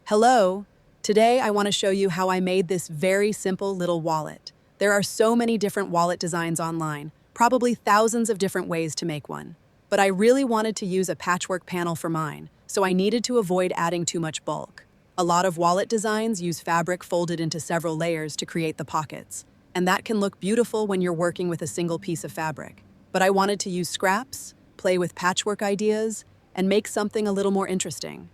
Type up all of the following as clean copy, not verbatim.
Hello! Today I want to show you how I made this very simple little wallet. There are so many different wallet designs online, probably thousands of different ways to make one. But I really wanted to use a patchwork panel for mine, so I needed to avoid adding too much bulk. A lot of wallet designs use fabric folded into several layers to create the pockets, and that can look beautiful when you're working with a single piece of fabric. But I wanted to use scraps, play with patchwork ideas, and make something a little more interesting.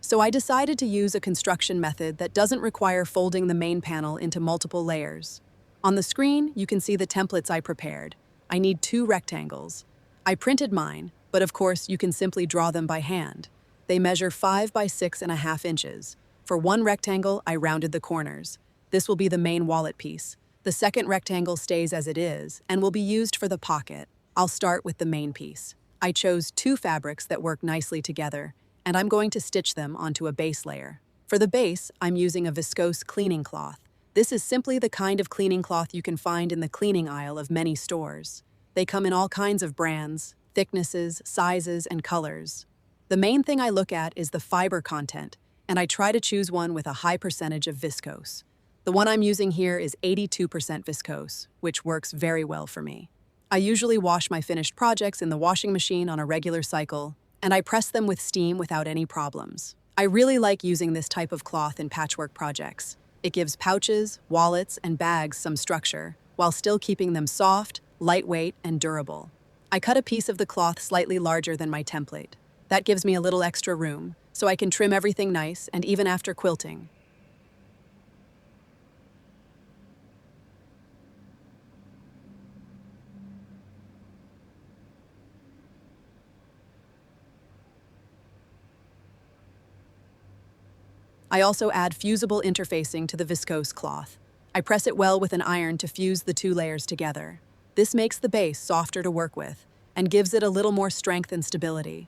So I decided to use a construction method that doesn't require folding the main panel into multiple layers. On the screen, you can see the templates I prepared. I need 2 rectangles. I printed mine, but of course you can simply draw them by hand. They measure 5 by 6.5 inches. For one rectangle, I rounded the corners. This will be the main wallet piece. The second rectangle stays as it is and will be used for the pocket. I'll start with the main piece. I chose 2 fabrics that work nicely together, and I'm going to stitch them onto a base layer. For the base, I'm using a viscose cleaning cloth. This is simply the kind of cleaning cloth you can find in the cleaning aisle of many stores. They come in all kinds of brands, thicknesses, sizes, and colors. The main thing I look at is the fiber content, and I try to choose one with a high percentage of viscose. The one I'm using here is 82% viscose, which works very well for me. I usually wash my finished projects in the washing machine on a regular cycle, and I press them with steam without any problems. I really like using this type of cloth in patchwork projects. It gives pouches, wallets, and bags some structure, while still keeping them soft, lightweight, and durable. I cut a piece of the cloth slightly larger than my template. That gives me a little extra room, so I can trim everything nice, and even after quilting. I also add fusible interfacing to the viscose cloth. I press it well with an iron to fuse the 2 layers together. This makes the base softer to work with and gives it a little more strength and stability.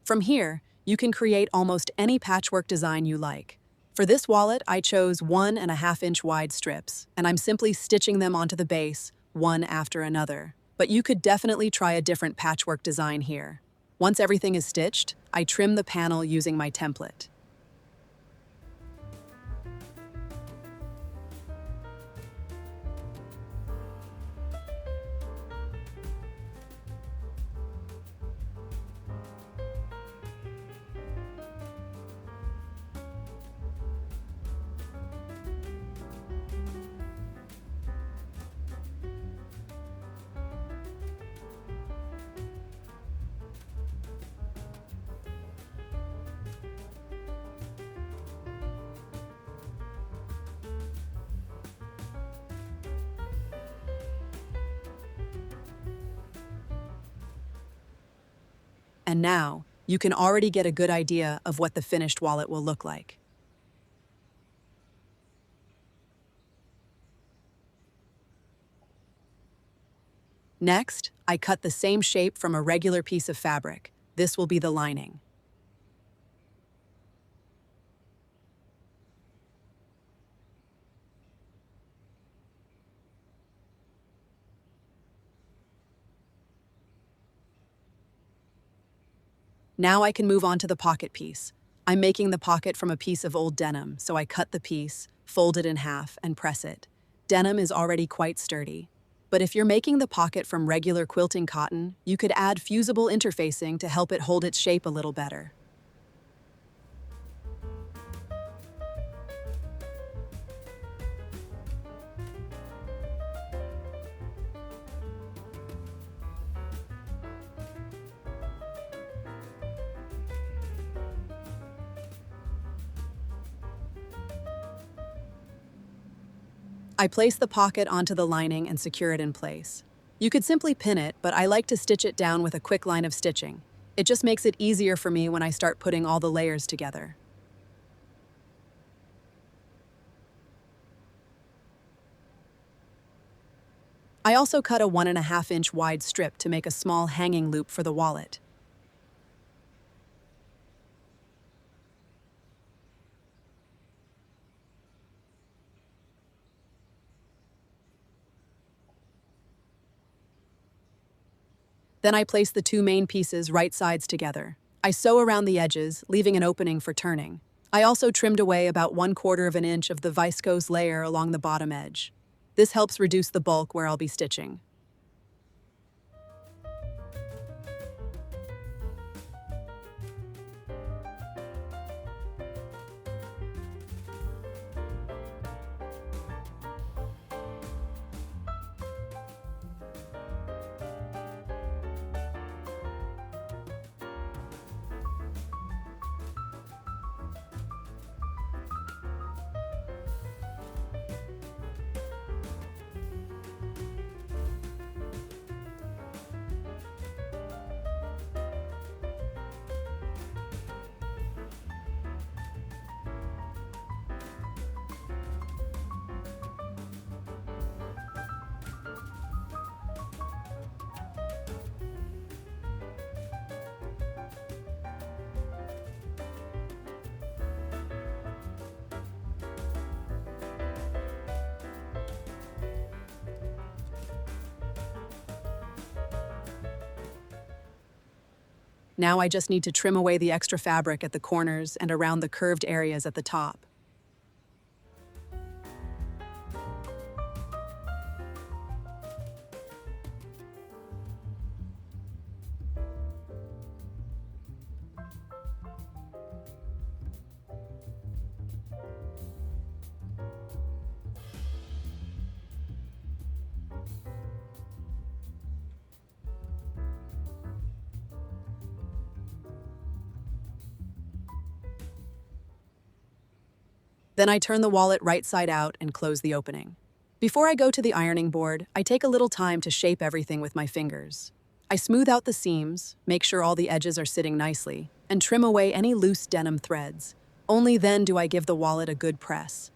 From here, you can create almost any patchwork design you like. For this wallet, I chose 1.5-inch wide strips, and I'm simply stitching them onto the base, one after another. But you could definitely try a different patchwork design here. Once everything is stitched, I trim the panel using my template. And now, you can already get a good idea of what the finished wallet will look like. Next, I cut the same shape from a regular piece of fabric. This will be the lining. Now I can move on to the pocket piece. I'm making the pocket from a piece of old denim, so I cut the piece, fold it in half, and press it. Denim is already quite sturdy. But if you're making the pocket from regular quilting cotton, you could add fusible interfacing to help it hold its shape a little better. I place the pocket onto the lining and secure it in place. You could simply pin it, but I like to stitch it down with a quick line of stitching. It just makes it easier for me when I start putting all the layers together. I also cut a 1.5-inch wide strip to make a small hanging loop for the wallet. Then I place the two main pieces right sides together. I sew around the edges, leaving an opening for turning. I also trimmed away about 1/4 of an inch of the viscose layer along the bottom edge. This helps reduce the bulk where I'll be stitching. Now I just need to trim away the extra fabric at the corners and around the curved areas at the top. Then I turn the wallet right side out and close the opening. Before I go to the ironing board, I take a little time to shape everything with my fingers. I smooth out the seams, make sure all the edges are sitting nicely, and trim away any loose denim threads. Only then do I give the wallet a good press.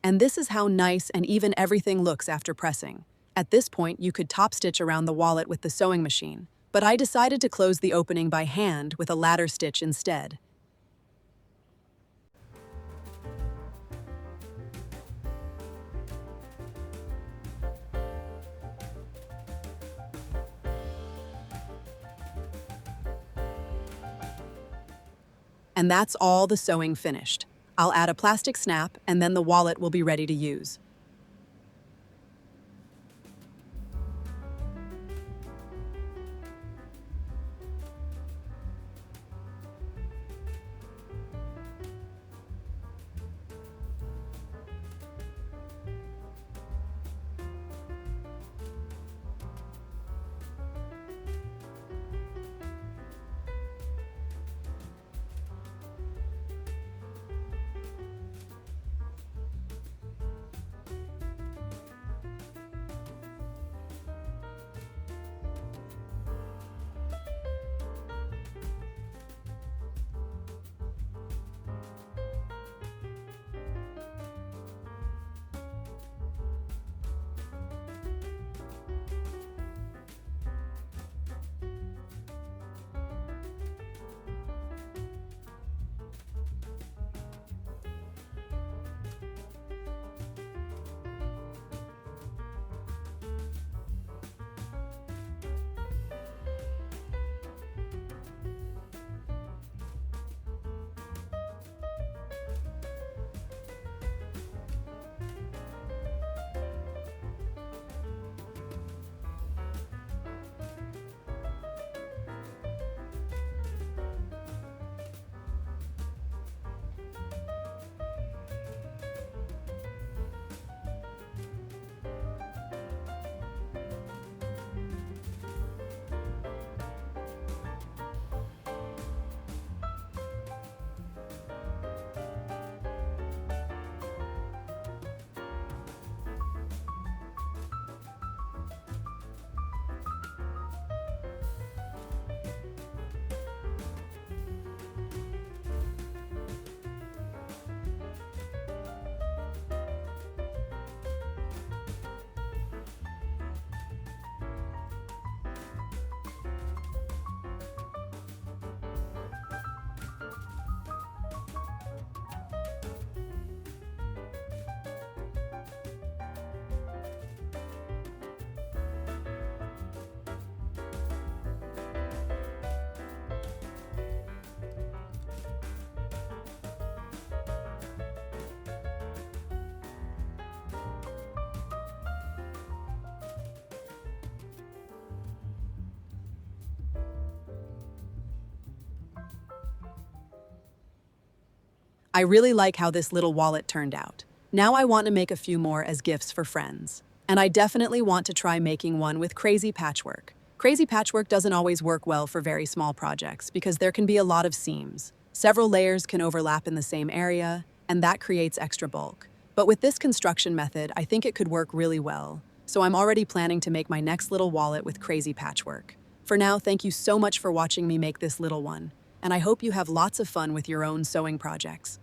And this is how nice and even everything looks after pressing. At this point, you could top stitch around the wallet with the sewing machine, but I decided to close the opening by hand with a ladder stitch instead. And that's all the sewing finished. I'll add a plastic snap, and then the wallet will be ready to use. I really like how this little wallet turned out. Now I want to make a few more as gifts for friends. And I definitely want to try making one with crazy patchwork. Crazy patchwork doesn't always work well for very small projects because there can be a lot of seams. Several layers can overlap in the same area, and that creates extra bulk. But with this construction method, I think it could work really well. So I'm already planning to make my next little wallet with crazy patchwork. For now, thank you so much for watching me make this little one, and I hope you have lots of fun with your own sewing projects.